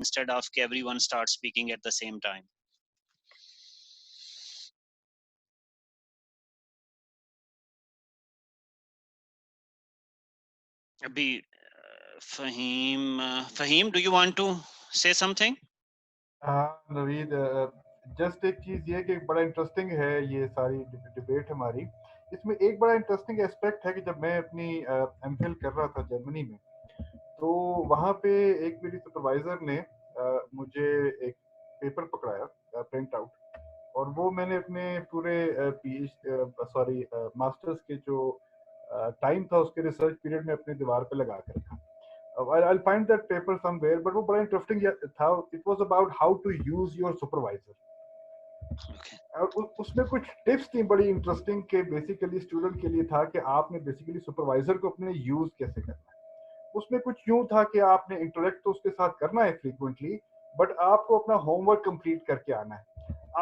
instead of everyone starts speaking at the same time. Abhi, Fahim, do you want to say something? हाँ Naveed, just एक चीज ये कि बड़ा इंटरेस्टिंग है ये सारी डिबेट हमारी। इसमें एक बड़ा इंटरेस्टिंग एस्पेक्ट है कि जब मैं अपनी एमफिल कर रहा था जर्मनी में, तो वहाँ पे एक मेरी सुपरवाइजर ने मुझे एक पेपर पकड़ाया प्रिंट आउट, और वो मैंने अपने पूरे मास्टर्स के जो टाइम था उसके रिसर्च पीरियड में अपने दीवार पे लगा कर रखा। I'll find that paper somewhere, but वो बड़ा इंटरेस्टिंग था। It was about how to use your supervisor. Okay. और उसमें कुछ टिप्स थी बड़ी इंटरेस्टिंग के बेसिकली स्टूडेंट के लिए था कि आपने बेसिकली सुपरवाइजर को अपने यूज कैसे करना है। उसमें कुछ यूं था कि आपने इंटरेक्ट तो उसके साथ करना है फ्रीक्वेंटली, बट आपको अपना होमवर्क कंप्लीट करके आना है।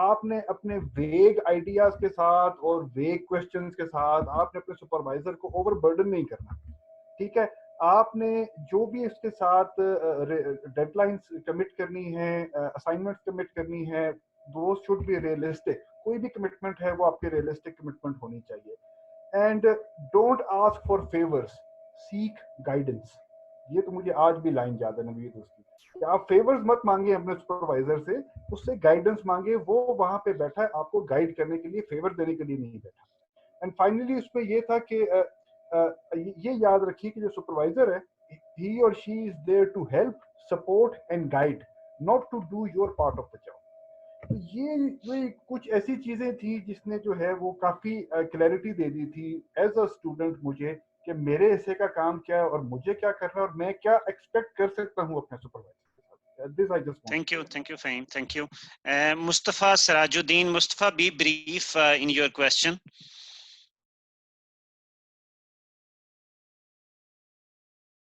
आपने अपने वेग आइडियाज के साथ और वेग क्वेश्चंस के साथ आपने अपने सुपरवाइजर को ओवरबर्डन नहीं करना, ठीक है। आपने जो भी इसके साथ डेडलाइंस कमिट करनी है, असाइनमेंट्स कमिट करनी है, वो शुड बी रियलिस्टिक। कोई भी कमिटमेंट है वो आपकी रियलिस्टिक कमिटमेंट होनी चाहिए। And don't ask for favours, seek guidance. ये तो मुझे आज भी लाइन याद है नवीद उसकी, कि आप फेवर्स मत मांगे अपने सुपरवाइजर से, उससे गाइडेंस मांगे। वो वहां पे बैठा है आपको गाइड करने के लिए, फेवर देने के लिए नहीं बैठा। एंड फाइनली उसमें ये था कि ये याद रखिए कि जो सुपरवाइजर है, he or she is there to help, support and guide, not to do your part of the job. तो ये कुछ ऐसी चीजें थी जिसने जो है वो काफी क्लैरिटी दे दी थी एज अ स्टूडेंट मुझे, कि मेरे हिस्से का काम क्या है और मुझे क्या करना है और मैं क्या एक्सपेक्ट कर सकता हूँ अपने सुपरवाइजर के साथ। This I just want Thank to you, say. thank you, Fahim. Thank you. Mustafa Sirajuddin. Mustafa, be brief in your question.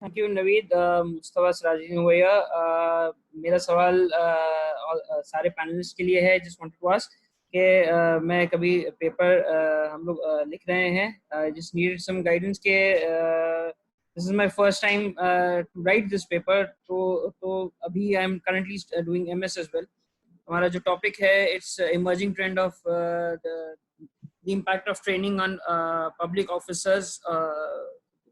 Thank you Naveed. Mustafa Sirajuddin हुआ। मेरा सवाल सारे पैनलिस्ट के लिए है। जस्ट वांटेड टू आस्क कि मैं कभी पेपर हम लोग लिख रहे हैं, जस्ट नीडेड सम गाइडेंस के this is my first time to write this paper. तो अभी I am currently doing MS as well. हमारा जो टॉपिक है it's emerging trend of the impact of training on public officers.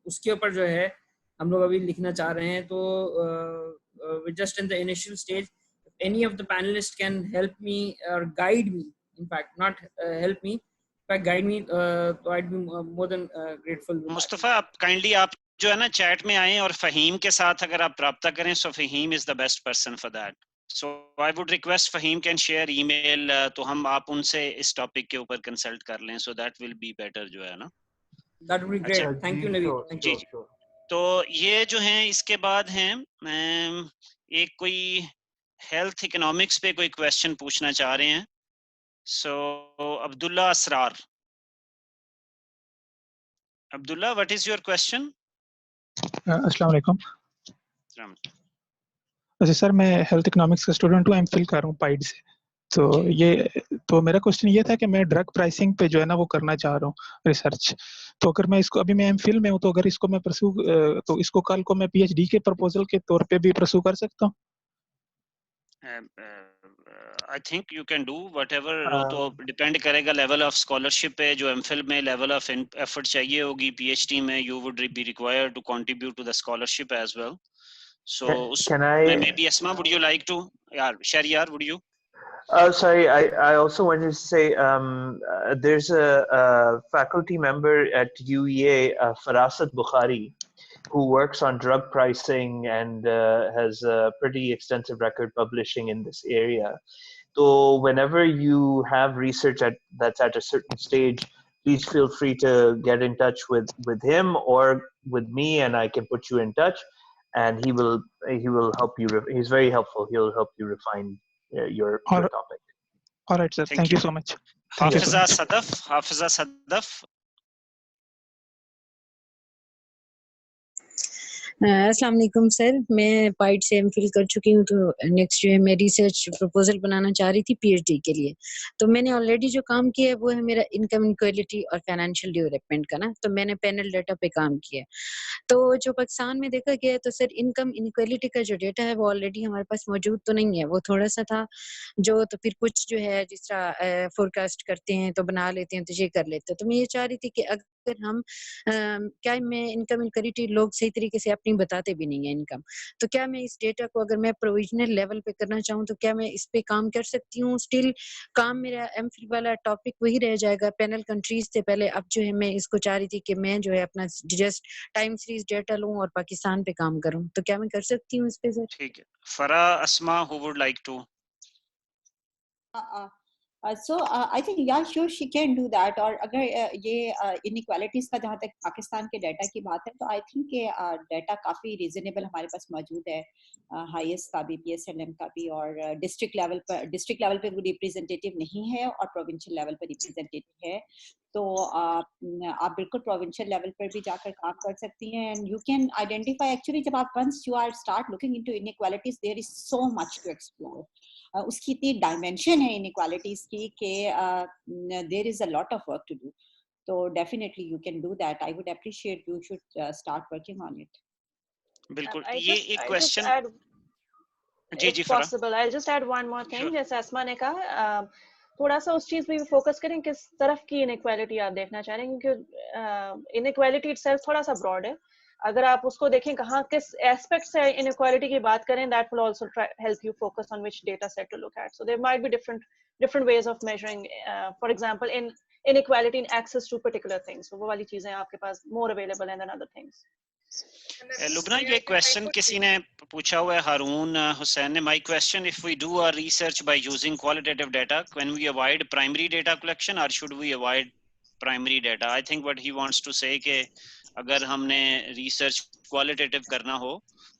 उसके ऊपर जो है हम लोग अभी लिखना चाह रहे हैं। तो just in the initial stage, any of the panelists can help me or guide me, in fact not help me, in fact guide me, so I'd be more than grateful with Mustafa, आप kindly आप जो है ना chat में आए और फहीम के साथ अगर आप राब्ता करें, so Faheem is the best person for that. So I would request Faheem can share email, तो हम आप उनसे इस टॉपिक के ऊपर कंसल्ट कर लें, सो दैट विल बी बेटर जो है ना। that would be great. Thank you Naveed. Thank you. Sure. तो ये जो हैं इसके बाद हैं एक कोई हेल्थ इकोनॉमिक्स पे कोई क्वेश्चन पूछना चाह रहे हैं। So Abdullah Asrar. Abdullah, what is your question? अस्सलाम वालेकुम। अच्छा सर, मैं हेल्थ इकोनॉमिक्स का स्टूडेंट हूँ, एमफिल कर रहा हूँ पाइड से। तो मेरा क्वेश्चन ये था कि मैं ड्रग प्राइसिंग पे जो है ना वो करना चाह रहा हूँ रिसर्च। तो अगर मैं इसको, अभी मैं एमफिल में हूँ, तो अगर इसको मैं परस्यू, तो इसको कल को मैं पीएचडी के प्रपोजल के तौर पे भी परस्यू कर सकता हूँ? I think you can do whatever. तो डिपेंड करेगा लेवल ऑफ स्कॉलरशिप पे। जो एमफिल में लेवल ऑफ एफर्ट चाहिए होगी, पीएचडी में you would be required to contribute to the scholarship as well. So may be Asma, would you like to? यार Shahryar, would you? Sorry, I also wanted to say there's a faculty member at UEA, Farasat Bukhari, who works on drug pricing and has a pretty extensive record publishing in this area. So whenever you have research that's at a certain stage, please feel free to get in touch with him or with me, and I can put you in touch, and he will help you. He's very helpful. He'll help you refine your topic. All right, sir. Thank you so much. Hafiza Sadaf. अस्सलाम वालेकुम sir, मैं pied से MPhil कर चुकी हूँ, तो next जो है मैं रिसर्च प्रपोजल बनाना चाह रही थी पीएचडी के लिए। तो मैंने ऑलरेडी जो काम किया है वो है मेरा इनकम इनक्वालिटी और फाइनेंशियल डेवलपमेंट का ना, तो मैंने पैनल डाटा पे काम किया है। तो जो पाकिस्तान में देखा गया है तो सर इनकम इनक्वालिटी का जो डेटा है वो ऑलरेडी हमारे पास मौजूद तो नहीं है, वो थोड़ा-सा था जो तो फिर कुछ जो है जिस तरह फोरकास्ट करते हैं तो बना लेते हैं तो ये कर लेते हैं। तो मैं ये चाह रही थी कि अगर हम क्या मैं इनकम इनक्वालिटी लोग सही तरीके से अपनी बताते भी नहीं है इनकम, तो क्या मैं इस डेटा को अगर मैं प्रोविजनल लेवल पे करना चाहूँ तो क्या मैं इस पे काम कर सकती हूँ? स्टिल काम मेरा एमफिल वाला टॉपिक वही रह जाएगा पैनल कंट्रीज से पहले। अब जो है मैं इसको चाह रही थी कि मैं जो है अपना जस्ट टाइम सीरीज डेटा लूँ और पाकिस्तान पे काम करूँ, तो क्या मैं कर सकती हूँ इस पे सर? ठीक है, फरा अस्मा who would like to? So I think yeah sure she can do that. और अगर ये inequalities का जहाँ तक पाकिस्तान के डाटा की बात है तो I think के डाटा काफ़ी reasonable हमारे पास मौजूद है, हाईएस्ट का भी PSLM का भी, और डिस्ट्रिक्ट लेवल पे वो रिप्रेजेंटेटिव नहीं है और प्रोविंशियल लेवल पर रिप्रेजेंटेटिव है। तो आप बिल्कुल प्रोविंशियल लेवल पर भी जाकर काम कर सकती हैं and you can identify actually जब आप once you are start looking into inequalities there is so much to explore. उसकी इतनी डायमेंशन है इनइक्वालिटीज की कि there is a lot of work to do. तो definitely you can do that. I would appreciate you should start working on it. बिल्कुल, ये एक question जी जी Farah possible I just add one more thing, जैसे अस्मा ने कहा थोड़ा सा उस चीज पे भी फोकस करें किस तरफ की इनइक्वालिटी आप देखना चाह रहे हैं, क्योंकि इनइक्वालिटी इटसेल्फ थोड़ा सा ब्रॉड है। अगर आप उसको देखें कहाँ किस एस्पेक्ट से इनइक्वालिटी की बात करें, that will also help you focus on which data set to look at. So there might be different ways of measuring, for example in inequality in access to particular things, वो वाली चीजें आपके पास more available हैं than other things. Lubna, ये question किसी ने पूछा हुआ है, हारून हुसैन ने। My question, if we do our research by using qualitative data, can we avoid primary data collection और should we avoid primary data? I think what he wants to say कि अगर हमने रिसर्च क्वालिटेटिव करना हो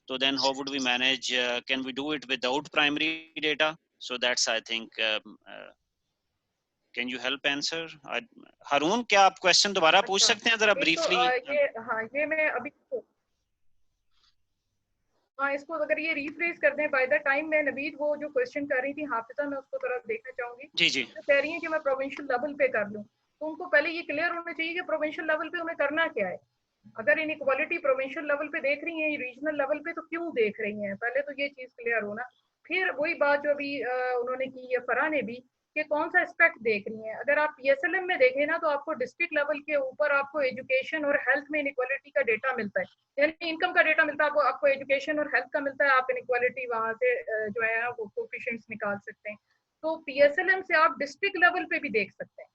तो then how would we manage, can we do it without primary data? So that's I think, can you help answer? Haroon, क्या आप question दोबारा पूछ सकते हैं जरा ब्रीफली? ये मैं अभी इसको अगर ये रिफ्रेज कर दें, बाय द टाइम मैं नवीद वो जो क्वेश्चन कर रही थी हाफिजा, मैं उसको थोड़ा देखना चाहूंगी। जी जी, तो कह रही हैं कि मैं प्रोविंशियल लेवल पे कर लूं, तो उनको पहले ये क्लियर होना चाहिए कि प्रोविंशियल लेवल पे उन्हें करना क्या है। अगर इनइक्वालिटी प्रोविंशियल लेवल पे देख रही हैं, रीजनल लेवल पे, तो क्यों देख रही हैं, पहले तो ये चीज क्लियर होना। फिर वही बात जो अभी उन्होंने की है फरा ने भी, कि कौन सा एस्पेक्ट देख रही हैं। अगर आप PSLM में देखें ना, तो आपको डिस्ट्रिक्ट लेवल के ऊपर आपको एजुकेशन और हेल्थ में इनइक्वालिटी का डेटा मिलता है, यानी इनकम का डेटा मिलता है आपको एजुकेशन और हेल्थ का मिलता है। आप इनइक्वालिटी वहां से जो है वो कोफिशिएंट्स निकाल सकते हैं। तो PSLM से आप डिस्ट्रिक्ट लेवल पे भी देख सकते हैं,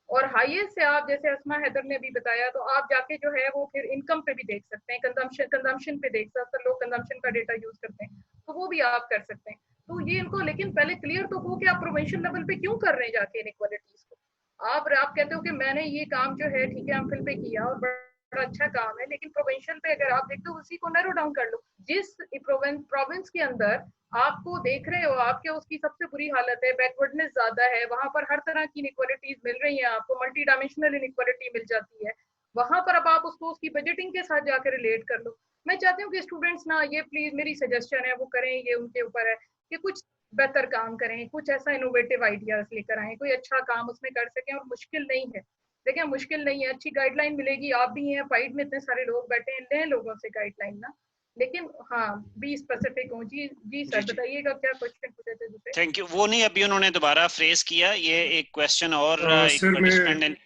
और हाईएस्ट से आप, जैसे अस्मा हैदर ने भी बताया, तो आप जाके जो है वो फिर इनकम पे भी देख सकते हैं, कंजम्पशन पे देख सकते हैं। लोग कंजम्पशन का डेटा यूज करते हैं, तो वो भी आप कर सकते हैं। तो ये इनको लेकिन पहले क्लियर तो हो कि आप प्रोविंशियल लेवल पे क्यों कर रहे हैं जाके इनइक्वालिटीज को। आप कहते हो कि मैंने ये काम जो है ठीक है एमफिल पे किया और बड़ा अच्छा काम है, लेकिन प्रोविंशियल पे अगर आप देखते हो उसी को नैरो डाउन कर लो। जिस प्रोविंस के अंदर आपको देख रहे हो आपके उसकी सबसे बुरी हालत है, बैकवर्डनेस ज्यादा है, वहां पर हर तरह की इनइक्वालिटीज मिल रही हैं, आपको मल्टी डायमेंशनल इनइक्वालिटी मिल जाती है वहां पर। अब आप उसको उसकी बजटिंग के साथ जाकर रिलेट कर लो। मैं चाहती हूँ कि स्टूडेंट्स ना, ये प्लीज मेरी सजेशन है वो करें, ये उनके ऊपर है कि कुछ बेहतर काम करें, कुछ ऐसा इनोवेटिव आइडियाज लेकर आए, कोई अच्छा काम उसमें कर सकें। और मुश्किल नहीं है, देखिए मुश्किल नहीं है, अच्छी गाइडलाइन मिलेगी। आप भी हैं पाइड में, इतने सारे लोग बैठे हैं, लें लोगों से गाइडलाइन ना, लेकिन हाँ बी स्पेसिफिक हो। जी जी सर, बताइएगा क्या क्वेश्चन पूछे थे दूसरे? Thank you. वो नहीं, अभी उन्होंने दोबारा फ्रेज किया ये एक क्वेश्चन, और एक सर पार्टिसिपेंट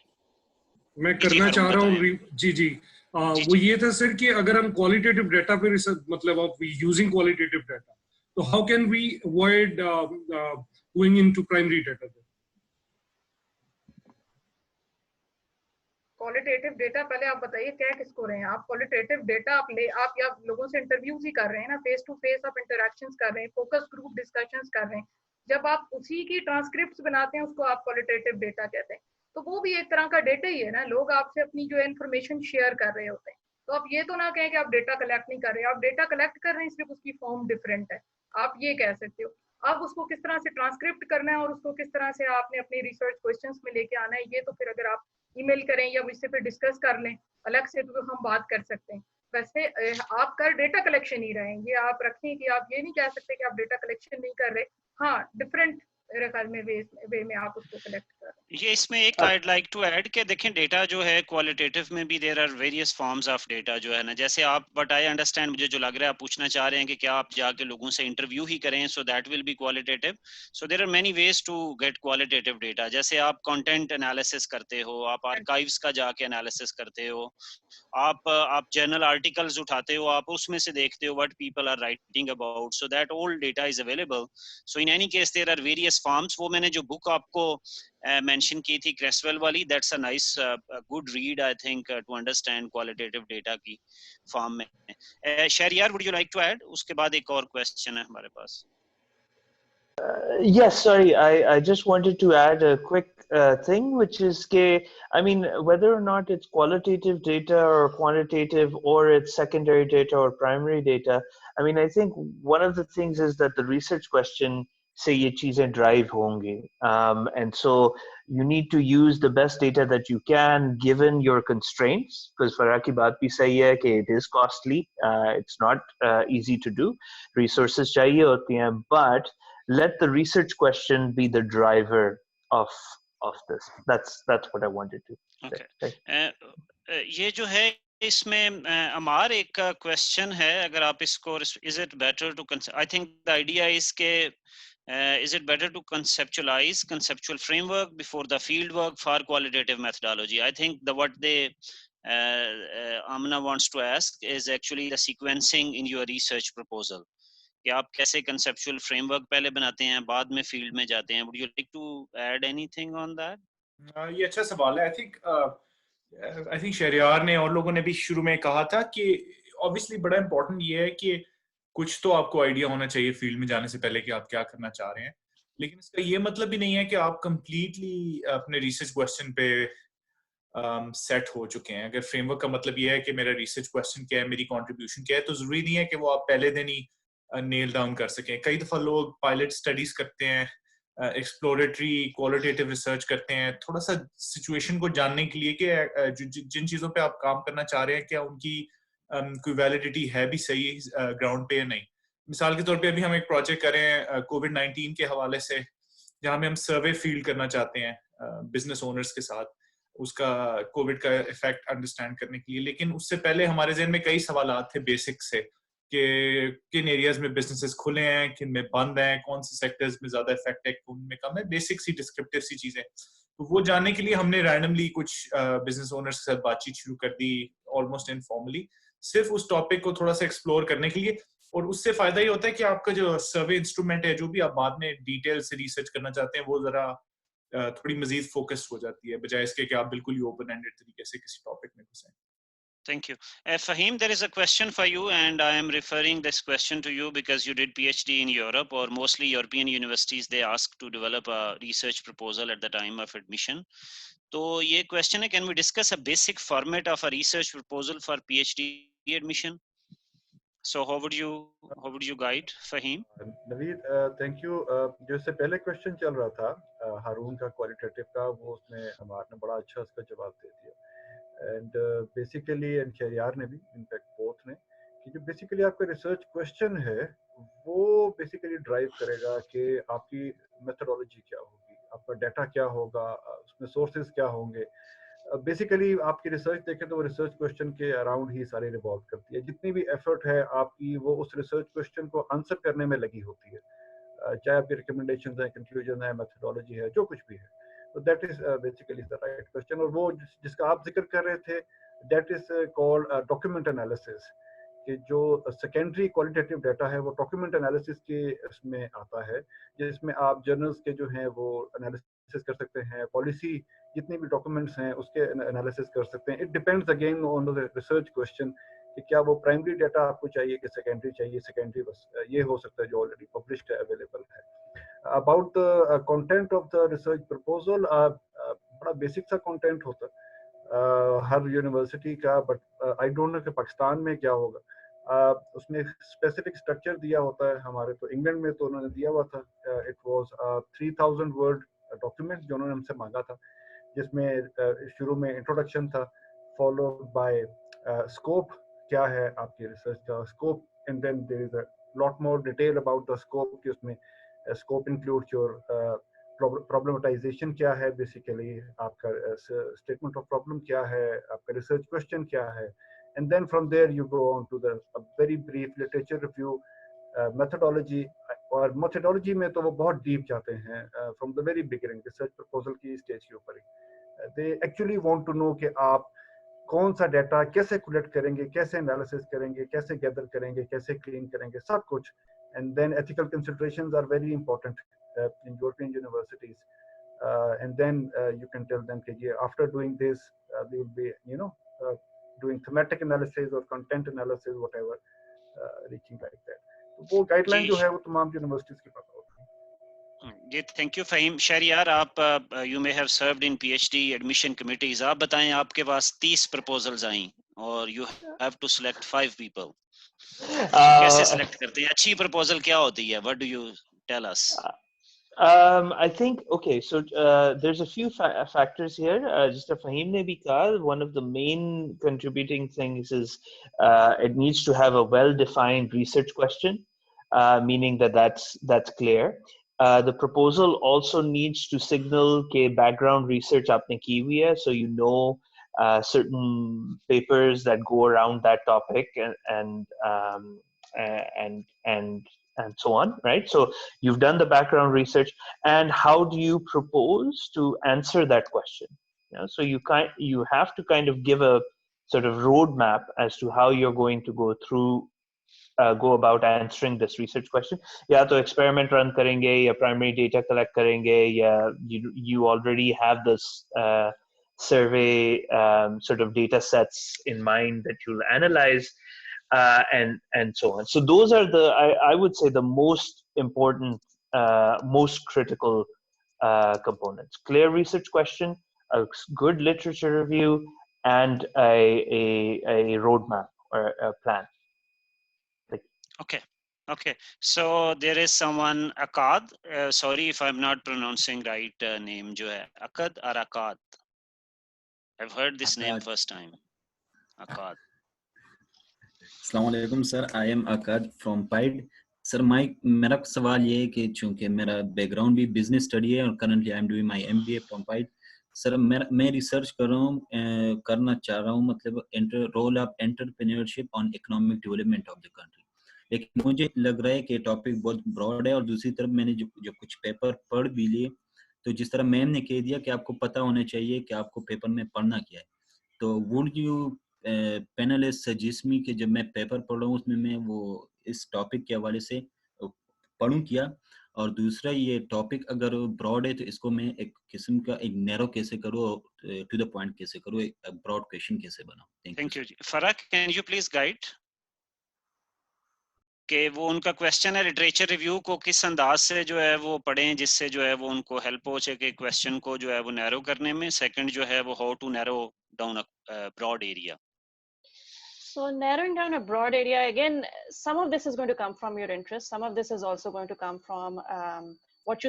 मैं करना चाह रहा हूँ जी जी वो ये था सर कि अगर हम क्वालिटेटिव डाटा पे रिसर्च, मतलब आप यूजिंग क्वालिटेटिव डाटा, तो how can we avoid going into primary data? Qualitative data पहले आप बताइए क्या किसको रहे हैं आप? क्वालिटेटिव डेटा आप या लोगों से इंटरव्यूज ही कर रहे हैं ना, फेस टू फेस आप इंटरेक्शंस कर रहे हैं, फोकस ग्रुप डिस्कशंस कर रहे हैं। जब आप उसी की ट्रांसक्रिप्ट्स बनाते हैं उसको आप क्वालिटेटिव डेटा कहते हैं। तो वो भी एक तरह का डेटा ही है ना, लोग आपसे अपनी जो है इन्फॉर्मेशन शेयर कर रहे होते हैं। तो आप ये तो ना कहें कि आप डेटा कलेक्ट नहीं कर रहे, आप डेटा कलेक्ट कर रहे हैं, सिर्फ उसकी फॉर्म डिफरेंट है, आप ये कह सकते हो। अब उसको किस तरह से ट्रांसक्रिप्ट करना है और उसको किस तरह से आपने अपनी रिसर्च क्वेश्चंस में लेके आना है, ये तो फिर अगर आप ईमेल करें या मुझसे फिर डिस्कस कर लें अलग से, तो हम बात कर सकते हैं। वैसे आप कर डेटा कलेक्शन ही रहे हैं, ये आप रखें कि आप ये नहीं कह सकते कि आप डेटा कलेक्शन नहीं कर रहे। हाँ, डिफरेंट मेरे ख्याल में वे में आप उसको कलेक्ट कर रहे हैं। ये इसमें एक I'd like to add कि देखें डेटा जो है क्वालिटेटिव में भी there are various forms of data जो है ना, जैसे आप बट आई अंडरस्टैंड, मुझे जो लग रहा है आप पूछना चाह रहे हैं कि क्या आप जाके लोगों से इंटरव्यू ही करें, so that will be qualitative. So there are many ways to get qualitative data, जैसे आप कंटेंट एनालिसिस करते हो, आप आर्काइव्स का जाके एनालिसिस करते हो, आप जर्नल आर्टिकल्स उठाते हो, आप उसमें से देखते हो what people are writing about, so that all data is available. So in any case there are various forms. वो मैंने जो बुक आपको मेंशन की थी क्रेसवेल वाली, that's a nice good read I think to understand qualitative data की form में। Shahryar, would you like to add? उसके बाद एक और क्वेश्चन है हमारे पास। Yes, sorry, I just wanted to add a quick thing, which is, I mean, whether or not it's qualitative data or quantitative, or it's secondary data or primary data, I mean, I think one of the things is that the research question say ye cheezein drive hongi, and so you need to use the best data that you can given your constraints, because Farah ki baat bhi sahi hai कि it is costly, it's not easy to do, resources chahiye hoti hain, but let the research question be the driver of this. That's what I wanted to say. Okay. ये जो है इसमें अमार एक question है, अगर आप इसको, is it better to I think the idea is के is it better to conceptualize conceptual framework before the field work for qualitative methodology? I think what they Amna wants to ask is actually the sequencing in your research proposal, कि आप कैसे conceptual framework पहले बनाते हैं, बाद में field में जाते हैं। Would you like to add anything on that? ये अच्छा सवाल है। I think शहरियार ने और लोगों ने भी शुरू में कहा था कि obviously बड़ा important ये है कि कुछ तो आपको आइडिया होना चाहिए फील्ड में जाने से पहले कि आप क्या करना चाह रहे हैं, लेकिन इसका ये मतलब भी नहीं है कि आप completely अपने research question पे सेट हो चुके हैं। अगर फ्रेमवर्क का मतलब ये है कि मेरा रिसर्च क्वेश्चन क्या है, मेरी कंट्रीब्यूशन क्या है, तो जरूरी नहीं है कि वो आप पहले दिन ही नेल डाउन कर सकें। कई दफा लोग पायलट स्टडीज करते हैं, एक्सप्लोरेटरी क्वालिटेटिव रिसर्च करते हैं, थोड़ा सा सिचुएशन को जानने के लिए कि जिन चीजों पे आप काम करना चाह रहे हैं क्या उनकी कोई वैलिडिटी है भी सही ग्राउंड पे या नहीं। मिसाल के तौर पे अभी हम एक प्रोजेक्ट कर रहे हैं कोविड-19 के हवाले से, जहाँ में हम सर्वे फील्ड करना चाहते हैं बिजनेस ओनर्स के साथ, उसका कोविड का इफेक्ट अंडरस्टैंड करने के लिए। लेकिन उससे पहले हमारे ज़हन में कई सवालात थे बेसिक से कि किन एरियाज में बिजनेसेस खुले हैं, किन में बंद हैं, कौन से सेक्टर्स में ज्यादा इफेक्ट है, कौन में कम है, बेसिक सी डिस्क्रिप्टिव सी चीजें। तो वो जानने के लिए हमने रैंडमली कुछ बिजनेस ओनर्स के साथ बातचीत शुरू कर दी, ऑलमोस्ट इनफॉर्मली, सिर्फ उस टॉपिक को थोड़ा सा एक्सप्लोर करने के लिए। और उससे फायदा ये होता है कि आपका जो सर्वे इंस्ट्रूमेंट है, जो भी आप बाद में डिटेल से रिसर्च करना चाहते हैं, वो जरा थोड़ी मजीद फोकस हो जाती है, बजाय इसके कि आप बिल्कुल ही ओपन एंडेड तरीके से किसी टॉपिक में घुसें। Thank you. Fahim, there is a question for you, and I am referring this question to you because you did PhD in Europe, or mostly European universities, they ask to develop a research proposal at the time of admission. So, ये question है, can we discuss a basic format of a research proposal for PhD admission? So, how would you guide, Fahim? Naveed, thank you. जो इससे पहले question चल रहा था हारून का qualitative का, वो उसमें हमारे ने बड़ा अच्छा उसका जवाब दे दिया। एंड बेसिकली एंड शहरियार ने भी, इनफैक्ट बोथ ने, कि जो बेसिकली आपका रिसर्च क्वेश्चन है वो बेसिकली ड्राइव करेगा कि आपकी मेथोडोलॉजी क्या होगी, आपका डाटा क्या होगा, उसमें सोर्सेज क्या होंगे। बेसिकली आपकी रिसर्च देखें तो वो रिसर्च क्वेश्चन के अराउंड ही सारी रिवॉल्व करती है। जितनी भी एफर्ट है आपकी, वो उस रिसर्च क्वेश्चन को आंसर करने में लगी होती है, चाहे आपकी रिकमेंडेशन है, कंक्लूजन है, मेथोडोलॉजी है, जो कुछ भी है। So that is basically the right question। और वो जिसका आप जिक्र कर रहे थे, that is called document analysis, कि जो सेकेंडरी क्वालिटेटिव डाटा है वो डॉक्यूमेंट एनालिसिस के इसमें आता है, जिसमें आप जर्नल्स के जो हैं वो एनालिसिस कर सकते हैं, पॉलिसी जितने भी डॉक्यूमेंट्स हैं उसके एनालिसिस कर सकते हैं। It depends again on the research question कि क्या वो प्राइमरी डाटा आपको चाहिए कि सेकेंडरी चाहिए। सेकेंडरी बस ये हो सकता है जो ऑलरेडी पब्लिश्ड है, अवेलेबल है। About the content of the research proposal, बड़ा बेसिक सा कंटेंट होता है हर यूनिवर्सिटी का, बट आई डोंट नो कि पाकिस्तान में क्या होगा। उसमें स्पेसिफिक स्ट्रक्चर दिया होता है। हमारे तो इंग्लैंड में तो उन्होंने दिया हुआ था, इट वाज 3000 वर्ड डॉक्यूमेंट जो उन्होंने हमसे मांगा था, जिसमें शुरू में इंट्रोडक्शन था, फॉलोड बाय स्कोप क्या है आपकी रिसर्च का scope, and then there is a lot more detail about the scope कि उसमें स्कोप इंक्लूड्स योर प्रॉब्लमेटाइजेशन क्या है, बेसिकली आपका स्टेटमेंट ऑफ प्रॉब्लम क्या है, आपका रिसर्च क्वेश्चन क्या है, and then from there you go on to the very brief literature review, methodology. और मेथोडोलॉजी में तो वो बहुत डीप जाते हैं from the very beginning, research proposal की स्टेज के ऊपर ही। They actually want to know कि आप कौन सा डाटा कैसे कलेक्ट करेंगे, कैसे एनालिसिस करेंगे, कैसे गैदर करेंगे, कैसे क्लीन करेंगे, सब कुछ। And then ethical considerations are very important in European universities, and then you can tell them that after doing this they will be doing thematic analysis or content analysis, whatever, reaching like that. तो वो guideline जो है वो तमाम universities के पास होती है। जी थैंक यू फहीम। शहरियार, आप you may have served in PhD admission committees, आप बताएं आपके पास 30 प्रपोजल्स आई और you have to select 5 people, कैसे सिलेक्ट करते हैं? अच्छी प्रपोजल क्या होती है? What do you tell us? I think, okay, so there's a few factors here. Just as Fahim ne bhi kaha, one of the main contributing things is it needs to have a well-defined research question, meaning that's clear. The proposal also needs to signal ke background research aapne ki hui hai, so you know certain papers that go around that topic and so on, right? So you've done the background research, and how do you propose to answer that question? So you have to kind of give a sort of roadmap as to how you're going to go about answering this research question. या तो experiment run करेंगे, या primary data collect करेंगे, या you already have this survey sort of data sets in mind that you'll analyze. And so on. So those are I would say the most important, most critical components: clear research question, a good literature review, and a roadmap or a plan. Okay. So there is someone, Akkad. Sorry if I'm not pronouncing right name. जो है Akkad or Akkad? I've heard this name first time. Akkad. अस्सलामुअलैकुम sir, I am Akkad from pied. Sir मेरा सवाल ये है कि चूंकि मेरा बैकग्राउंड भी बिजनेस स्टडी है और currently I am doing my MBA from pied. Sir मैं रिसर्च कर रहा हूँ, करना चाह रहा हूँ, मतलब role of entrepreneurship on economic development of the country. लेकिन मुझे लग रहा है कि टॉपिक बहुत ब्रॉड है, और दूसरी तरफ मैंने जो कुछ पेपर पढ़ भी लिए, तो जिस तरह मैम ने कह दिया कि आपको पता होना चाहिए कि आपको पेपर में पढ़ना क्या है, तो would you panelist suggest me कि जब मैं पेपर पढ़ रहा हूँ उसमें मैं वो इस टॉपिक के हवाले से पढ़ूं क्या? और दूसरा, ये टॉपिक अगर ब्रॉड है तो इसको मैं एक किस्म का एक नैरो कैसे करूँ, टू द पॉइंट कैसे करूँ, एक ब्रॉड क्वेश्चन कैसे बनाऊं? Thank you. Frock, can you please guide कि वो उनका क्वेश्चन है लिटरेचर रिव्यू को किस अंदाज से जो है वो पढ़ें जिससे जो है वो उनको हेल्प हो सके क्वेश्चन को जो है वो नैरो करने में। सेकंड जो है वो how to narrow down a broad area. So narrowing down a broad area, again, some of this is going to come from your interest. Some of this is also going to come from what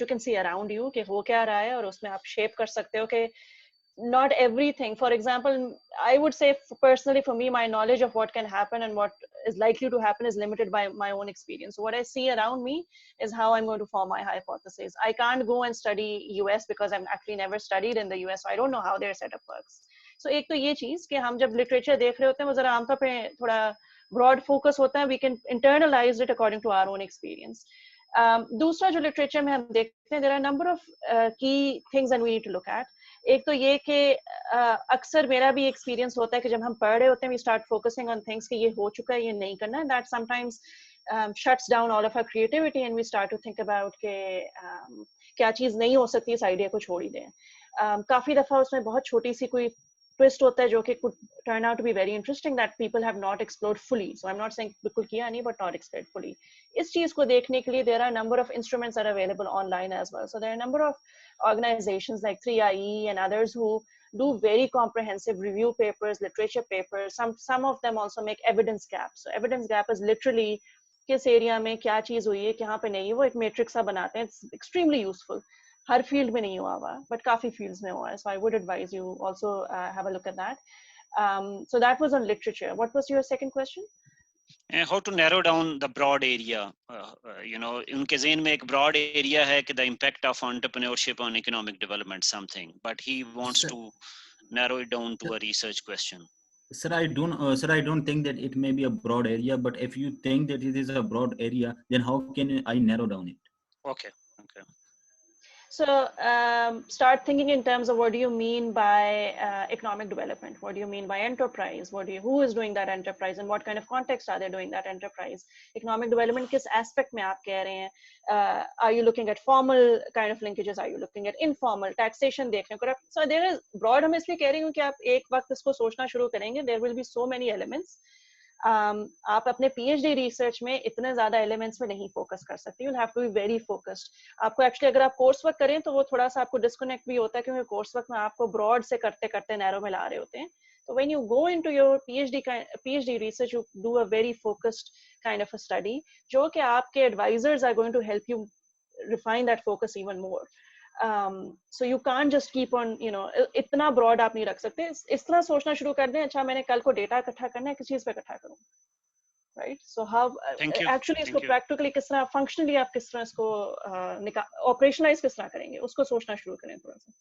you can see around you, कि हो क्या रहा है, और उसमें आप shape कर सकते हो कि not everything. For example, I would say personally for me, my knowledge of what can happen and what is likely to happen is limited by my own experience. So what I see around me is how I'm going to form my hypothesis. I can't go and study US because I've actually never studied in the US, so I don't know how their setup works. So एक तो ये चीज कि हम जब literature देख रहे होते हैं वो जरा आमतौर पे थोड़ा ब्रॉड फोकस होता है, we can internalise it according to our own experience. दूसरा जो लिटरेचर में हम देखते हैं, देयर आर नंबर ऑफ की things and we need to look at. एक तो ये कि अक्सर मेरा भी एक्सपीरियंस होता है कि जब हम पढ़ रहे होते हैं we start focusing on things कि ये हो चुका है, ये नहीं करना है, that sometimes shuts down all of our creativity and we start to think about कि क्या चीज नहीं हो सकती, इस आइडिया को छोड़ ही दें। काफी दफा उसमें बहुत छोटी सी कोई ट्विस्ट होता है जो कि could turn out to be very interesting that people have not explored fully. So I'm not saying बिल्कुल किया नहीं, but not explored fully. इस चीज को देखने के लिए there are a number of instruments that are available online as well. So there are a number of organizations like 3IE and others who do very comprehensive review papers, literature papers. Some of them also make evidence gaps. So evidence gap is literally किस area में क्या चीज हुई है, कहाँ पे नहीं, वो एक मैट्रिक्स सा बनाते हैं. It's extremely useful. Her field में नहीं हुआ हुआ, बट काफी फील्ड्स में हुआ है. So I would advise you also have a look at that. So that was on literature. What was your second question? How to narrow down the broad area? उनके ज़हन में एक broad area है कि the impact of entrepreneurship on economic development something, but he wants to narrow it down to a research question. Sir, I don't think that it may be a broad area, but if you think that it is a broad area, then how can I narrow down it? Okay. So start thinking in terms of what do you mean by economic development? What do you mean by enterprise? Who is doing that enterprise and what kind of context are they doing that enterprise? Economic development किस aspect में आप कह रहे हैं? Are you looking at formal kind of linkages? Are you looking at informal taxation देखने को? So there is broad, हम इसलिए कह रही हूँ कि आप एक वक्त इसको सोचना शुरू करेंगे. There will be so many elements. आप अपने PhD रिसर्च में इतने ज्यादा एलिमेंट्स में नहीं फोकस कर सकते. You'll have to be very focused. आपको एक्चुअली अगर आप कोर्स वर्क करें तो वो थोड़ा सा आपको डिस्कनेक्ट भी होता है क्योंकि कोर्स वर्क में आपको ब्रॉड से करते करते नैरो में ला रहे होते हैं. So when you go into your PhD research, you do a very focused kind of a study, जो कि आपके advisors are going to help you refine that focus even more. So you can't just keep on, इतना broad आप नहीं रख सकते. इस तरह सोचना शुरू कर दें, अच्छा मैंने कल को डेटा इकट्ठा करना है, किस चीज पे इकट्ठा करूं, right? So how actually इसको practically किस तरह, functionally आप किस तरह इसको operationalize किस तरह करेंगे, उसको सोचना शुरू करें थोड़ा सा.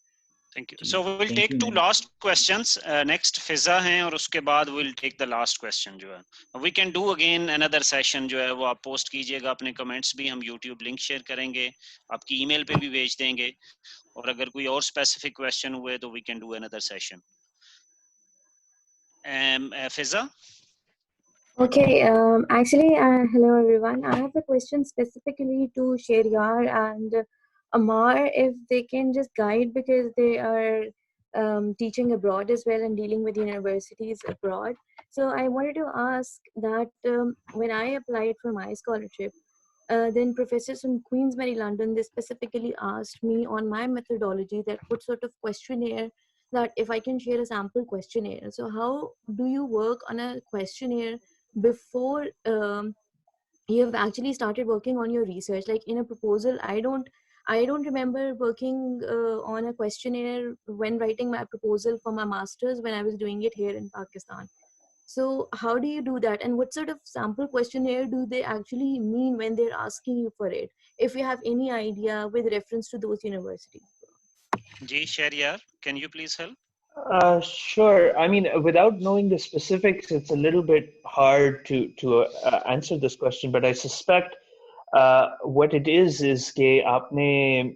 Thank you. So we will take two last questions. Next Fiza हैं और उसके बाद we'll take the last question जो है. We can do again another session जो है वो आप post कीजिएगा अपने comments भी, हम YouTube link share करेंगे, आपकी email पे भी भेज देंगे और अगर कोई और specific question हुए तो we can do another session. Fiza? Okay, actually, hello everyone. I have a question specifically to Shehryar and Amar, if they can just guide, because they are teaching abroad as well and dealing with universities abroad. So I wanted to ask that when I applied for my scholarship, then professors from Queen's Mary London, they specifically asked me on my methodology that what sort of questionnaire, that if I can share a sample questionnaire. So how do you work on a questionnaire before you have actually started working on your research? Like in a proposal, I don't remember working on a questionnaire when writing my proposal for my master's when I was doing it here in Pakistan. So how do you do that? And what sort of sample questionnaire do they actually mean when they're asking you for it? If you have any idea with reference to those universities. Ji Shehryar, can you please help? Sure. I mean, without knowing the specifics, it's a little bit hard to answer this question, but I suspect what it is that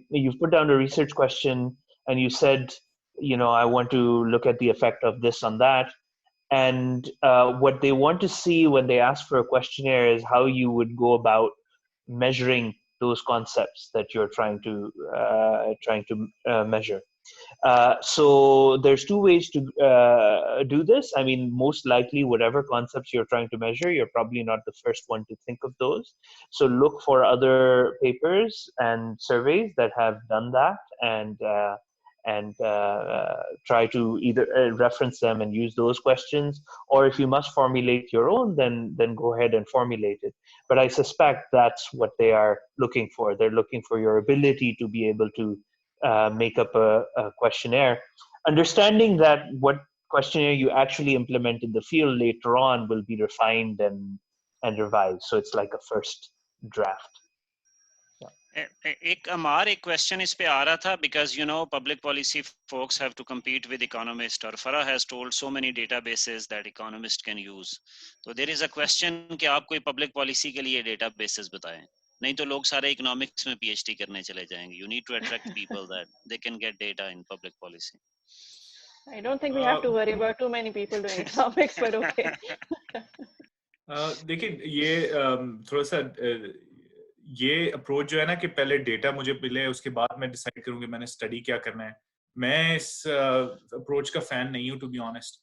you've put down a research question and you said, I want to look at the effect of this on that. And what they want to see when they ask for a questionnaire is how you would go about measuring those concepts that you're trying to measure. So there's two ways to do this. I mean, most likely, whatever concepts you're trying to measure, you're probably not the first one to think of those. So look for other papers and surveys that have done that, and try to either reference them and use those questions, or if you must formulate your own, then go ahead and formulate it. But I suspect that's what they are looking for. They're looking for your ability to be able to make up a questionnaire, understanding that what questionnaire you actually implement in the field later on will be refined and revised. So it's like a first draft. एक question इस पे आ रहा था, because public policy folks have to compete with economists, or Farah has told so many databases that economists can use. So there is a question कि आप कोई public policy के लिए databases बताएं, नहीं तो लोग सारे economics में PhD करने चले जाएंगे. You need to attract people that they can get data in public policy. I don't think we have to worry about too many people doing economics, but okay. देखिए ये थोड़ा सा ये अप्रोच जो है ना कि पहले डेटा मुझे मिले, उसके बाद मैं डिसाइड करूंगी मैंने स्टडी क्या करना है, मैं इस अप्रोच का फैन नहीं हूं, टू बी ऑनेस्ट.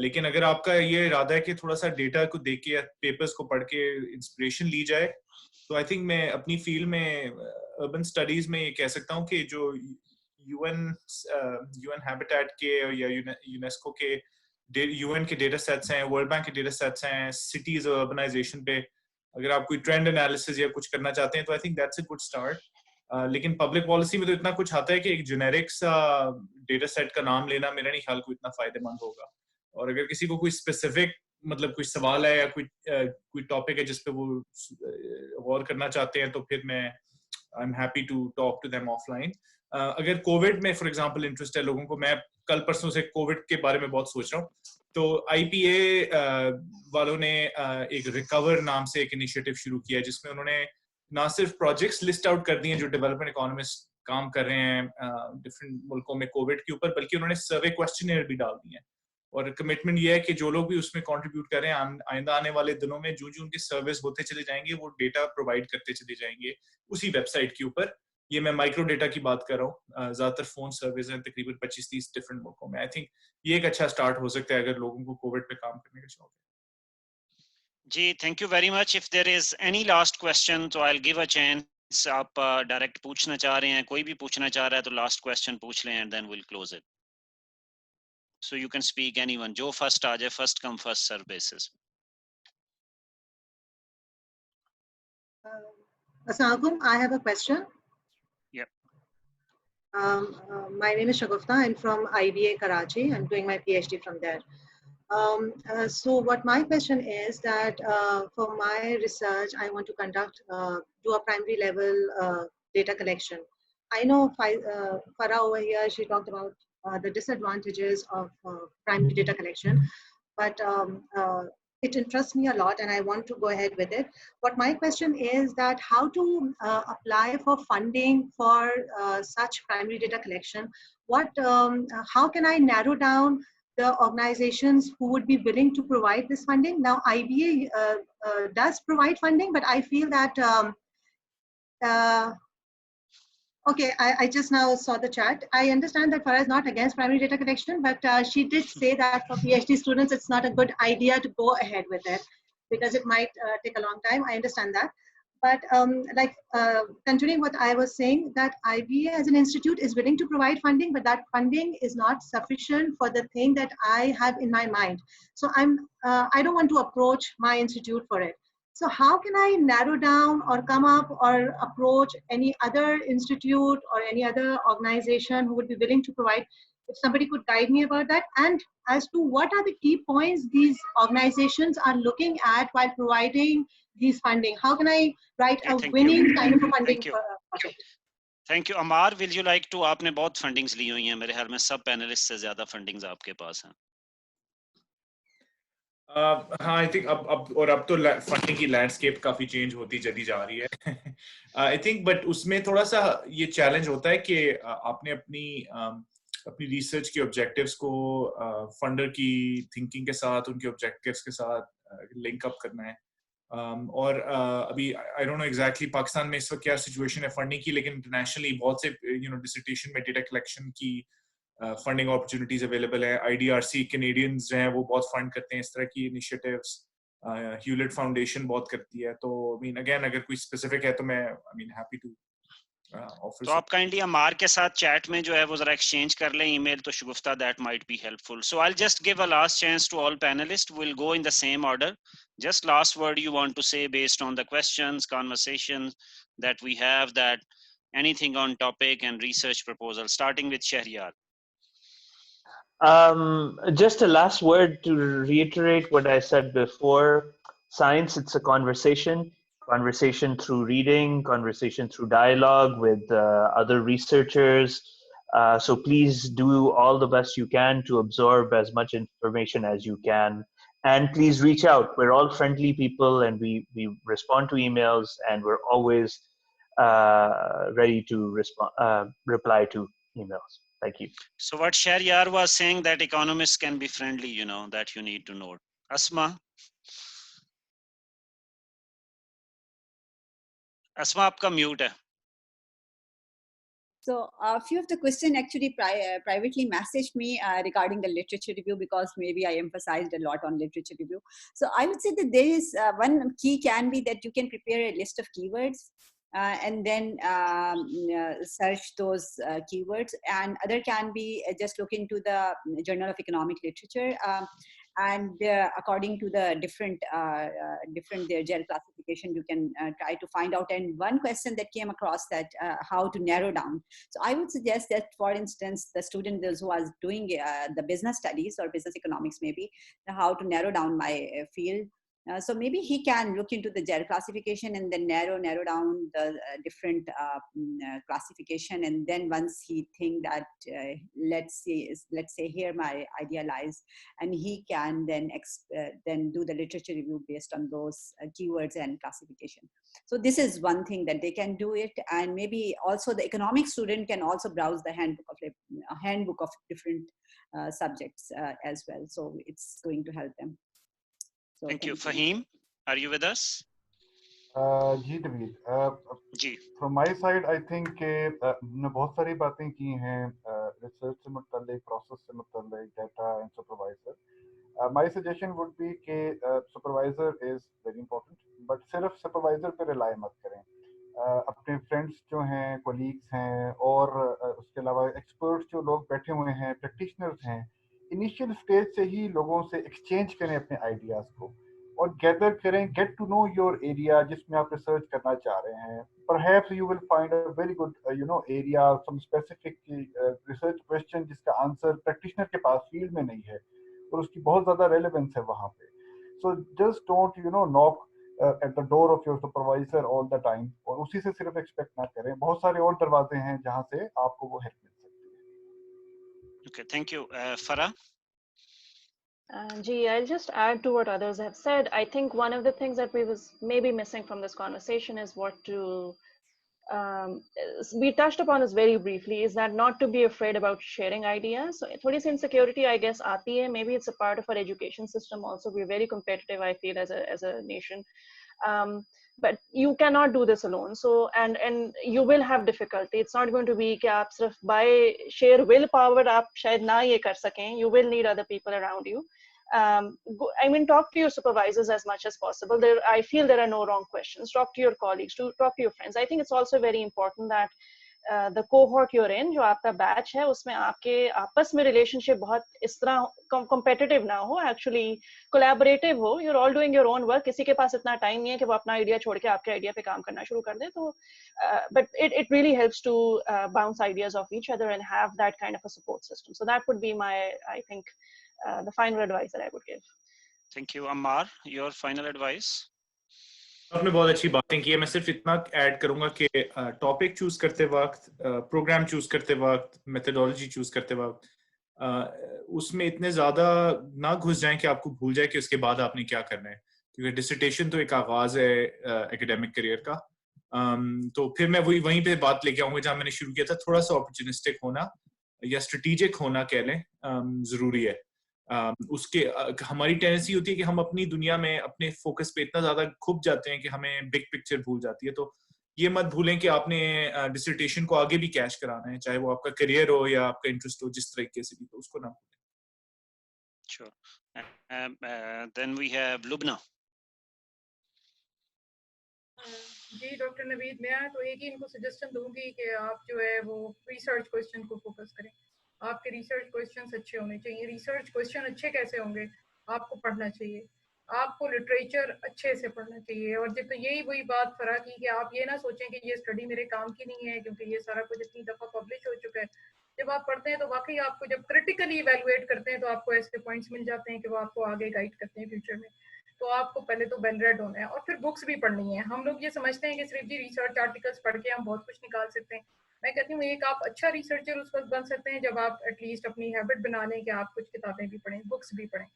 लेकिन अगर आपका ये इरादा है कि थोड़ा सा डेटा को देख के या पेपर्स को पढ़ के इंस्पिरेशन ली जाए, तो आई थिंक मैं अपनी फील्ड में अर्बन स्टडीज में ये कह सकता हूँ कि जो यूएन हैबिटेट के या यूनेस्को के यूएन के डेटा सेट्स हैं, वर्ल्ड बैंक के डेटा सेट्स हैं, सिटीज और अर्बनाइजेशन पे अगर आप कोई ट्रेंड एनालिसिस या कुछ करना चाहते हैं तो I think that's a good start. लेकिन पब्लिक पॉलिसी में तो इतना कुछ आता है कि एक जेनेरिक सा डेटा सेट का नाम लेना मेरा नहीं ख्याल को इतना फायदेमंद होगा. और अगर किसी को कोई स्पेसिफिक मतलब कोई सवाल है या कोई टॉपिक है जिस पे वो गौर करना चाहते हैं, तो फिर मैं I am happy to talk to them offline. अगर कोविड में फॉर एग्जांपल इंटरेस्ट है लोगों को, मैं कल परसों से कोविड के बारे में बहुत सोच रहा हूँ, तो IPA वालों ने एक रिकवर नाम से एक इनिशिएटिव शुरू किया है जिसमें उन्होंने ना सिर्फ प्रोजेक्ट्स लिस्ट आउट कर दिए हैं जो डेवलपमेंट इकोनॉमिस्ट काम कर रहे हैं डिफरेंट मुल्कों में कोविड के ऊपर, बल्कि उन्होंने सर्वे क्वेश्चनेयर भी डाल दिए हैं। और कमिटमेंट ये है कि जो लोग भी उसमें कंट्रीब्यूट कर रहे हैं, आइंदा आने वाले दिनों में जो उनके सर्विस होते चले जाएंगे वो डेटा प्रोवाइड करते चले जाएंगे उसी वेबसाइट के ऊपर। ये मैं माइक्रो डेटा की बात कर रहा हूँ, ज्यादातर फोन सर्विस हैं तकरीबन 25-30 डिफरेंट मुल्कों में। आई थिंक ये एक अच्छा स्टार्ट हो सकता है अगर लोगों को कोविड पे काम करने का शौक है। जी thank you very much. If there is any last question तो I will give a chance. आप डायरेक्ट पूछना चाह रहे हैं, कोई भी पूछना चाह रहा है तो लास्ट क्वेश्चन पूछ लें and then will close it. So you can speak anyone. जो first आ जाए, first come first serve basis. Assalamualaikum. I have a question. Yep. My name is Shagufta. I'm from IBA Karachi. I'm doing my PhD from there. So what my question is that for my research, I want to conduct, do a primary level data collection. I know Farah over here, she talked about the disadvantages of primary data collection, but it interests me a lot and I want to go ahead with it. But my question is that how to apply for funding for such primary data collection? How can I narrow down the organizations who would be willing to provide this funding? Now, IBA does provide funding, but I feel that okay, I just now saw the chat. I understand that Farah is not against primary data collection, but she did say that for PhD students, it's not a good idea to go ahead with it because it might take a long time. I understand that. But continuing what I was saying, that IBA as an institute is willing to provide funding, but that funding is not sufficient for the thing that I have in my mind. So I don't want to approach my institute for it. So how can I narrow down or come up or approach any other institute or any other organization who would be willing to provide? If somebody could guide me about that, and as to what are the key points these organizations are looking at while providing these funding? How can I write a winning kind of a funding project? Thank you. Amar, will you like to? आपने बहुत fundings ली हुई हैं, मेरे ख्याल में सब panelists से ज़्यादा fundings आपके पास हैं। हाँ, आई थिंक अब तो फंडिंग की लैंडस्केप काफी चेंज होती चली जा रही है आई थिंक, बट उसमें थोड़ा सा ये चैलेंज होता है कि आपने अपनी रिसर्च के ऑब्जेक्टिव्स को फंडर की थिंकिंग के साथ, उनके ऑब्जेक्टिव्स के साथ लिंक अप करना है। और अभी I don't know exactly Pakistan में इस वक्त क्या सिचुएशन है फंडिंग की, लेकिन इंटरनेशनली बहुत से डिसर्टेशन में डेटा कलेक्शन की फंडिंग अपॉर्चुनिटीज अवेलेबल है। IDRC कैनेडियंस जो हैं वो बहुत फंड करते हैं इस तरह की इनिशिएटिव्स, ह्यूलेट फाउंडेशन बहुत करती है। तो आई मीन अगेन अगर कोई स्पेसिफिक है तो मैं I mean happy to offer. तो आप काइंडली अमार के साथ चैट में जो है वो जरा एक्सचेंज कर लें ईमेल, तो Shugufta that might be helpful. So I will just give a last chance to all panelist, will go in the same order. Just last word you want to say based on the questions, conversations that we have, that anything on topic and research proposal, starting with Shahryar. Just a last word to reiterate what I said before. Science, it's a conversation through reading, conversation through dialogue with other researchers. So please do all the best you can to absorb as much information as you can. And please reach out. We're all friendly people and we respond to emails and we're always ready to reply to emails. Thank you. So what Shahryar was saying, that economists can be friendly, that you need to note. Asma? Asma, आपका mute है. So a few of the questions actually privately messaged me regarding the literature review, because maybe I emphasized a lot on literature review. So I would say that there is one key can be that you can prepare a list of keywords and then search those keywords, and other can be just look into the Journal of Economic Literature. and according to the different their GEL classification, you can try to find out. And one question that came across, that how to narrow down. So I would suggest that, for instance, the student who was doing the business studies or business economics, maybe how to narrow down my field. So maybe he can look into the GEL classification and then narrow down the different classification. And then once he think that let's say here my idea lies, and he can then do the literature review based on those keywords and classification. So this is one thing that they can do it. And maybe also the economic student can also browse the handbook of different subjects as well. So it's going to help them. So thank you. Fahim, are you with us? जी Naveed, from my side I think हमने बहुत सारी बातें की हैं research से मुताल्लिक, process से मुताल्लिक, data and supervisor. My suggestion would be कि supervisor is very important, but सिर्फ सुपरवाइजर पे रिलाई मत करें. अपने फ्रेंड्स जो हैं, कोलीग्स हैं, और उसके अलावा एक्सपर्ट्स जो लोग बैठे हुए हैं, प्रैक्टिशनर्स हैं, इनिशियल स्टेज से ही लोगों से एक्सचेंज करें अपने आइडियाज़ को और गैदर करें. Get to know your area जिसमें आप रिसर्च करना चाह रहे हैं. Perhaps you will find a very good area, some specific research question जिसका आंसर प्रैक्टिशनर के पास फील्ड में नहीं है और उसकी बहुत ज़्यादा रेलेवेंस है वहाँ पे. So just don't knock at the door of your supervisor all the time, और उसी से सिर्फ एक्सपेक्ट ना करें. बहुत सारे और दरवाजे हैं जहाँ से आपको वो हेल्प मिल सकती है. Okay, thank you. Farah? Gee, I'll just add to what others have said. I think one of the things that we was maybe missing from this conversation is what to, we touched upon this very briefly, is that not to be afraid about sharing ideas. So thodi si insecurity, I guess, aati hai. Maybe it's a part of our education system also. We're very competitive, I feel, as a nation. But you cannot do this alone. So, and you will have difficulty. It's not going to be कि आप सिर्फ by sheer willpower आप शायद ना ये कर सकें. You will need other people around you. I mean, talk to your supervisors as much as possible. I feel there are no wrong questions. Talk to your colleagues, talk to your friends. I think it's also very important that the cohort you're in, जो आपका batch है, उसमें आपके आपस में relationship बहुत इस तरह competitive ना हो, actually collaborative हो. You're all doing your own work. किसी के पास इतना time नहीं है कि वो अपना idea छोड़ के आपके idea पे काम करना शुरू कर दे. तो but it really helps to bounce ideas off each other and have that kind of a support system. So that would be my, I think, the final advice that I would give. Thank you. Ammar, your final advice? आपने बहुत अच्छी बातें की है. मैं सिर्फ इतना add करूंगा कि टॉपिक चूज करते वक्त, प्रोग्राम चूज करते वक्त, मेथोडोलॉजी चूज करते वक्त उसमें इतने ज्यादा ना घुस जाएं कि आपको भूल जाए कि उसके बाद आपने क्या करना है, क्योंकि डिसर्टेशन तो एक आगाज है एकेडमिक करियर का. तो फिर मैं वहीं पे बात लेके आऊंगा जहां मैंने शुरू किया था. थोड़ा सा अपॉर्चुनिस्टिक होना या स्ट्रेटेजिक होना कह लें जरूरी है. उसके हमारी टेंडेंसी होती है कि हम अपनी दुनिया में अपने फोकस पे इतना ज्यादा खुब जाते हैं कि हमें बिग पिक्चर भूल जाती है. तो ये मत भूलें कि आपने डिसर्टेशन को आगे भी कैश कराना है, चाहे वो आपका करियर हो या आपका इंटरेस्ट हो, जिस तरीके से भी, तो उसको ना भूलें. Sure. Then we have Lubna. जी डॉक्टर नवीद, मैं तो एक ही इनको सजेशन दूंगी कि आप जो है वो रिसर्च क्वेश्चन को फोकस करें. आपके रिसर्च क्वेश्चंस अच्छे होने चाहिए. रिसर्च क्वेश्चन अच्छे कैसे होंगे? आपको पढ़ना चाहिए, आपको लिटरेचर अच्छे से पढ़ना चाहिए. और जब तो यही वही बात फरा की कि आप ये ना सोचें कि ये स्टडी मेरे काम की नहीं है क्योंकि ये सारा कुछ इतनी दफ़ा पब्लिश हो चुका है. जब आप पढ़ते हैं तो वाकई आपको जब क्रिटिकली इवैल्यूएट करते हैं तो आपको ऐसे पॉइंट्स मिल जाते हैं कि वो आपको आगे गाइड करते हैं फ्यूचर में. तो आपको पहले तो वेल रेड होना है और फिर बुक्स भी पढ़नी है. हम लोग ये समझते हैं कि सिर्फ जी रिसर्च आर्टिकल्स पढ़ के हम बहुत कुछ निकाल सकते हैं. मैं कहती हूँ एक आप अच्छा रिसर्चर उस वक्त बन सकते हैं जब आप एटलीस्ट अपनी हैबिट बना लें कि आप कुछ किताबें भी पढ़ें, बुक्स भी पढ़ें.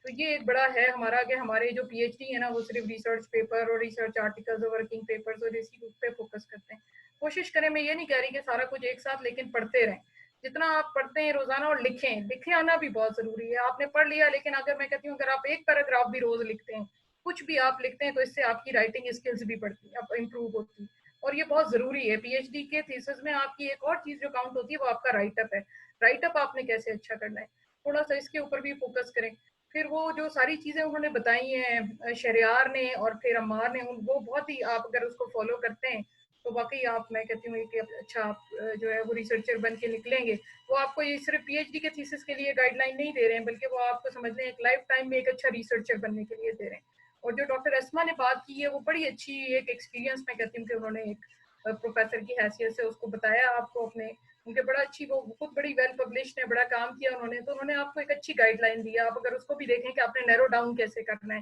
तो ये एक बड़ा है हमारा कि हमारे जो पीएचडी है ना वो सिर्फ रिसर्च पेपर और रिसर्च आर्टिकल्स और वर्किंग पेपर्स और इसी पे फोकस करते हैं. कोशिश करें, मैं ये नहीं कह रही कि सारा कुछ एक साथ, लेकिन पढ़ते रहें. जितना आप पढ़ते हैं रोजाना, और लिखे आना भी बहुत जरूरी है. आपने पढ़ लिया, लेकिन अगर मैं कहती हूँ अगर आप एक पैराग्राफ भी रोज लिखते हैं, कुछ भी आप लिखते हैं, तो इससे आपकी राइटिंग स्किल्स भी बढ़ती है, आप इम्प्रूव होती है. और ये बहुत जरूरी है. पीएचडी के थीसिस में आपकी एक और चीज जो काउंट होती है वो आपका राइटअप है. राइटअप आपने कैसे अच्छा करना है, थोड़ा सा इसके ऊपर भी फोकस करें. फिर वो जो सारी चीजें उन्होंने बताई हैं शहरयार ने और फिर अम्मार ने, वो बहुत ही, आप अगर उसको फॉलो करते हैं तो वाकई आप, मैं कहती हूँ कि अच्छा आप जो है वो रिसर्चर बन के निकलेंगे। वो आपको ये सिर्फ पीएचडी के थीसिस के लिए गाइडलाइन नहीं दे रहे हैं, बल्कि वो आपको समझ लें एक लाइफ टाइम में एक अच्छा रिसर्चर बनने के लिए दे रहे हैं। और जो डॉक्टर अस्मा ने बात की है वो बड़ी अच्छी एक एक्सपीरियंस मैं कहती हूँ कि उन्होंने एक प्रोफेसर की हैसियत से उसको बताया आपको अपने, उनके बड़ा अच्छी, वो खुद बड़ी वेल पब्लिश्ड है, बड़ा काम किया उन्होंने, तो उन्होंने आपको एक अच्छी गाइडलाइन दी। आप अगर उसको भी देखें कि आपने नैरो डाउन कैसे करना है,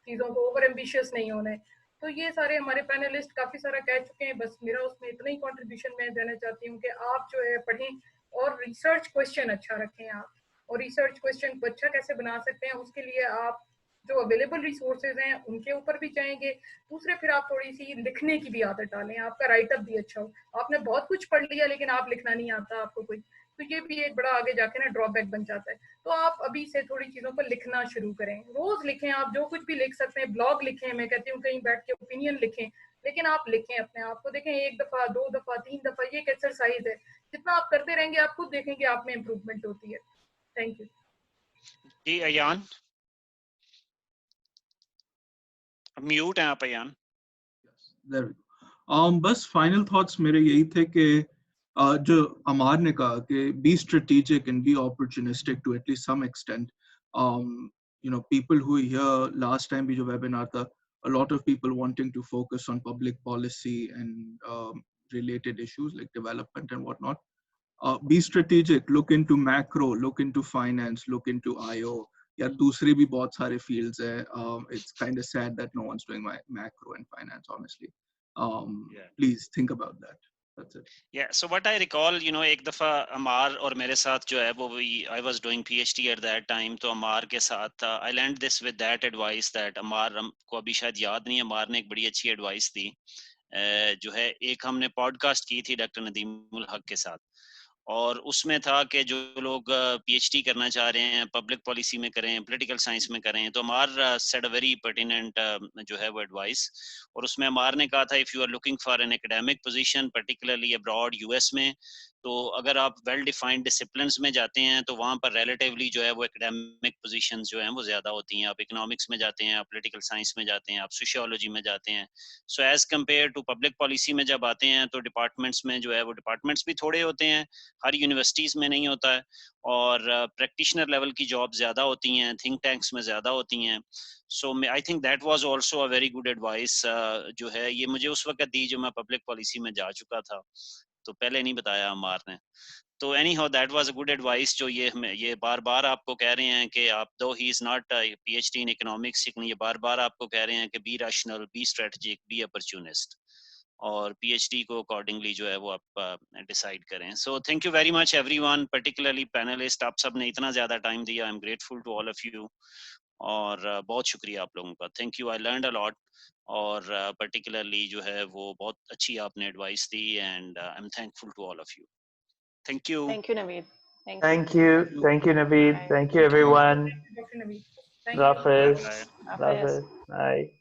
चीज़ों को ओवर एम्बिशियस नहीं होना है। तो ये सारे हमारे पैनलिस्ट काफ़ी सारा कह चुके हैं, बस मेरा उसमें इतना ही कंट्रीब्यूशन मैं देना चाहती हूँ कि आप जो है पढ़ें और रिसर्च क्वेश्चन अच्छा रखें आप। और रिसर्च क्वेश्चन को अच्छा कैसे बना सकते हैं, उसके लिए आप जो अवेलेबल रिसोर्सेज हैं उनके ऊपर भी जाएंगे। दूसरे फिर आप थोड़ी सी लिखने की भी आदत डालें, आपका राइटअप भी अच्छा हो। आपने बहुत कुछ पढ़ लिया लेकिन आप लिखना नहीं आता आपको कोई, तो ये भी एक बड़ा आगे जाके ना ड्रॉबैक बन जाता है। तो आप अभी से थोड़ी चीज़ों पर लिखना शुरू करें, रोज लिखें, आप जो कुछ भी लिख सकते हैं, ब्लॉग लिखें, मैं कहती हूँ कहीं बैठ के ओपिनियन लिखें, लेकिन आप लिखें अपने आप को, देखें 1 दफ़ा 2 दफ़ा 3 दफ़ा, ये एक एक्सरसाइज है, जितना आप करते रहेंगे आप खुद देखेंगे आप में इम्प्रूवमेंट होती है। थैंक यू जी। अयान म्यूट हैं आप अयान। बस फाइनल थॉट्स मेरे यही थे कि जो अमार ने कहा कि be strategic and be opportunistic to at least some extent. You know, people who here last time भी जो webinar था, a lot of people wanting to focus on public policy and related issues like development and whatnot. Be strategic, look into macro, look into finance, look into IO. या दूसरी भी बहुत सारे fields है. It's kind of sad that no one's doing my macro and finance, honestly. Please think about that. That's it. Yeah, so what I recall, you know, एक दफ़ा अमार और मेरे साथ जो है वो I was doing PhD at that time, तो अमार के साथ I learned this with that advice that अमार को अभी शायद याद नहीं है, अमार ने एक बड़ी अच्छी एडवाइस दी जो है, एक हमने पॉडकास्ट की थी डॉक्टर नदीमुल हक के साथ, और उसमें था कि जो लोग पीएचडी करना चाह रहे हैं, पब्लिक पॉलिसी में करें, पॉलिटिकल साइंस में करें, तो अमार सेड अ वेरी पर्टिनेंट जो है वो एडवाइस। और उसमें अमार ने कहा था if you are looking for an academic position particularly abroad US में, तो अगर आप वेल डिफाइंड डिसिप्लिन्स में जाते हैं तो वहाँ पर रिलेटिवली जो है वो एकेडमिक पोजीशंस जो हैं वो ज़्यादा होती हैं। आप इकोनॉमिक्स में जाते हैं, आप पॉलिटिकल साइंस में जाते हैं, आप सोशियोलॉजी में जाते हैं। So as compare to public policy में जब आते हैं तो डिपार्टमेंट्स में जो है वो डिपार्टमेंट्स भी थोड़े होते हैं, हर यूनिवर्सिटीज़ में नहीं होता है, और प्रैक्टिशनर लेवल की जॉब ज़्यादा होती हैं, थिंक टैंक्स में ज़्यादा होती हैं। So I think that was also a very good advice जो है ये मुझे उस वक्त दी जब मैं पब्लिक पॉलिसी में जा चुका था, तो पहले नहीं बताया अमार ने। तो any how that was a good advice जो ये बार बार आपको कह रहे हैं कि आप, दो ही is not PhD in economics, लेकिन ये बार बार आपको कह रहे हैं कि be rational, be strategic, be opportunist, और पीएचडी को अकॉर्डिंगली जो है वो आप डिसाइड करें। So thank you very much everyone, particularly panellist, आप सब ने इतना ज़्यादा टाइम दिया, I am grateful to all of you, और बहुत शुक्रिया आप लोगों का, thank you, I learned a lot, और पर्टिकुलरली जो है वो बहुत अच्छी आपने एडवाइस दी, and I am thankful to all of you. Thank you Naveed. Thank you Naveed, thank you everyone. Dr. Naveed. Rafiz. Bye.